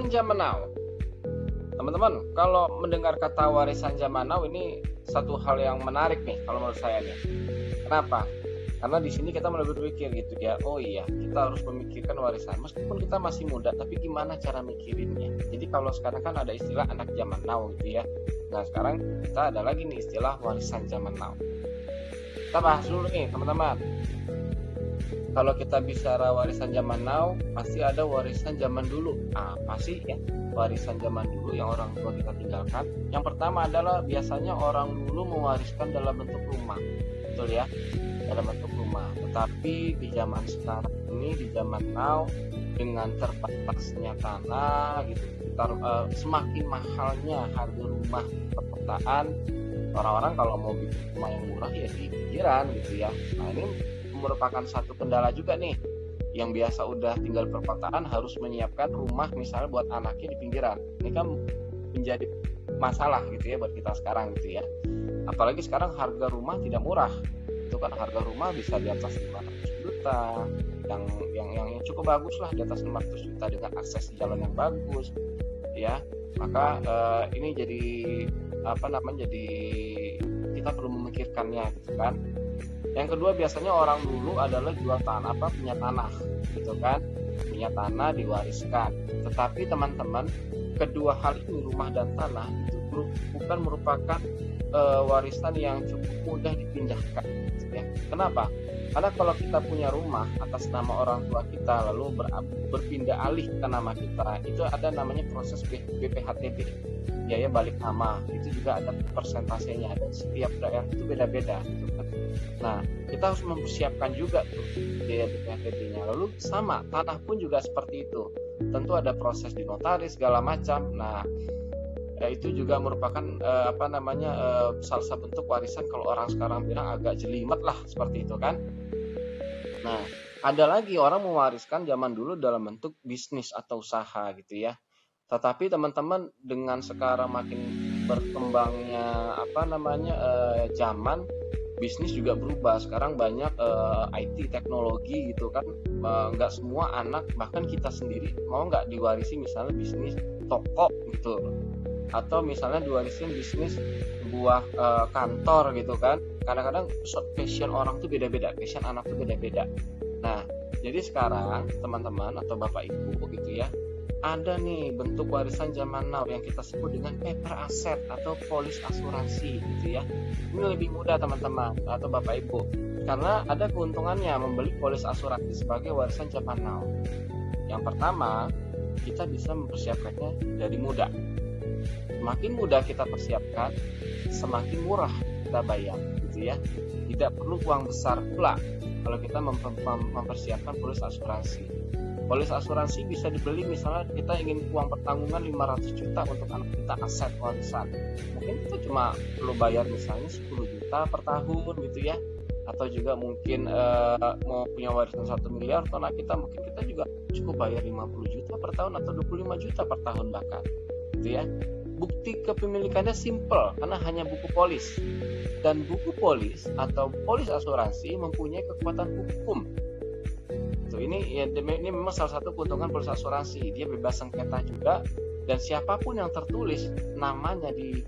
Warisan zaman now. Teman-teman, kalau mendengar kata warisan zaman now ini satu hal yang menarik nih kalau menurut saya nih. Kenapa? Karena di sini kita mulai berpikir gitu ya. Oh iya, kita harus memikirkan warisan. Meskipun kita masih muda, tapi gimana cara mikirinnya? Jadi kalau sekarang kan ada istilah anak zaman now gitu ya. Nah, sekarang kita ada lagi nih istilah warisan zaman now. Kita bahas dulu nih, teman-teman. Kalau kita bicara warisan zaman now, pasti ada warisan zaman dulu. Apa sih ya warisan zaman dulu yang orang tua kita tinggalkan? Yang pertama adalah biasanya orang dulu mewariskan dalam bentuk rumah, betul ya, dalam bentuk rumah. Tetapi di zaman sekarang ini, di zaman now, dengan terbatasnya tanah gitu, semakin mahalnya harga rumah perkotaan, orang-orang kalau mau bikin rumah yang murah ya di pinggiran gitu ya. Nah, ini merupakan satu kendala juga nih, yang biasa udah tinggal perkotaan harus menyiapkan rumah misalnya buat anaknya di pinggiran. Ini kan menjadi masalah gitu ya buat kita sekarang gitu ya. Apalagi sekarang harga rumah tidak murah. Itu kan harga rumah bisa di atas 500 juta, yang cukup bagus lah, di atas 500 juta dengan akses jalan yang bagus ya. Maka ini jadi jadi kita perlu memikirkannya gitu kan. Yang kedua, biasanya orang dulu adalah jual tanah, punya tanah gitu kan, punya tanah diwariskan. Tetapi teman-teman, kedua hal ini, rumah dan tanah, itu bukan merupakan warisan yang cukup mudah dipindahkan gitu ya. Kenapa? Karena kalau kita punya rumah atas nama orang tua kita lalu berpindah alih ke nama kita, itu ada namanya proses BPHTB, biaya balik nama. Itu juga ada persentasenya, dan setiap daerah itu beda-beda gitu kan. Nah, kita harus mempersiapkan juga tuh biaya BPHTB-nya. Lalu sama, tanah pun juga seperti itu. Tentu ada proses di notaris segala macam. Nah, itu juga merupakan salah satu bentuk warisan kalau orang sekarang bilang agak jelimet lah seperti itu kan. Nah, ada lagi orang mewariskan zaman dulu dalam bentuk bisnis atau usaha gitu ya. Tetapi teman-teman, dengan sekarang makin berkembangnya zaman, bisnis juga berubah. Sekarang banyak IT teknologi gitu kan. Nggak semua anak, bahkan kita sendiri mau nggak diwarisi misalnya bisnis toko gitu, atau misalnya diwarisin bisnis sebuah kantor gitu kan. Kadang-kadang passion orang tuh beda-beda, passion anak tuh beda-beda. Nah, jadi sekarang teman-teman atau bapak ibu gitu ya, ada nih bentuk warisan zaman now yang kita sebut dengan paper asset atau polis asuransi gitu ya. Ini lebih mudah teman-teman atau bapak ibu, karena ada keuntungannya membeli polis asuransi sebagai warisan zaman now. Yang pertama, kita bisa mempersiapkannya dari muda. Semakin mudah kita persiapkan, semakin murah kita bayar gitu ya. Tidak perlu uang besar pula kalau kita mempersiapkan polis asuransi. Polis asuransi bisa dibeli misalnya kita ingin uang pertanggungan 500 juta untuk anak kita aset warisan. Mungkin kita cuma perlu bayar misalnya 10 juta per tahun gitu ya. Atau juga mungkin mau punya warisan 1 miliar untuk anak kita, mungkin kita juga cukup bayar 50 juta per tahun atau 25 juta per tahun bahkan gitu ya. Bukti kepemilikannya simple karena hanya buku polis. Dan buku polis atau polis asuransi mempunyai kekuatan hukum. Ini memang salah satu keuntungan polis asuransi. Dia bebas sengketa juga, dan siapapun yang tertulis namanya di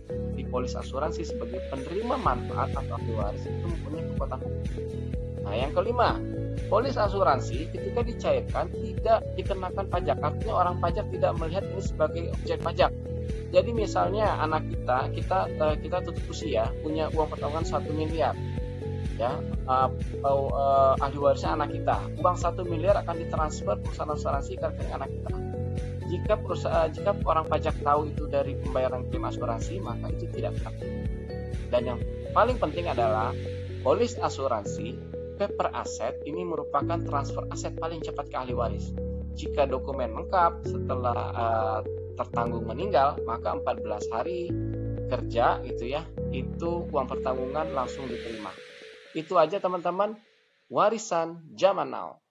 polis asuransi sebagai penerima manfaat atau ahli waris itu mempunyai kekuatan hukum. Nah, yang kelima, polis asuransi ketika dicairkan tidak dikenakan pajak. Artinya orang pajak tidak melihat ini sebagai objek pajak. Jadi misalnya anak kita tutup usia punya uang pertanggungan 1 miliar ya, ahli warisnya anak kita, uang 1 miliar akan ditransfer perusahaan asuransi ke rekening anak kita. Jika orang pajak tahu itu dari pembayaran klaim asuransi, maka itu tidak kena. Dan yang paling penting adalah polis asuransi paper asset ini merupakan transfer aset paling cepat ke ahli waris. Jika dokumen lengkap setelah tertanggung meninggal, maka 14 hari kerja gitu ya, itu uang pertanggungan langsung diterima. Itu aja teman-teman, warisan zaman now.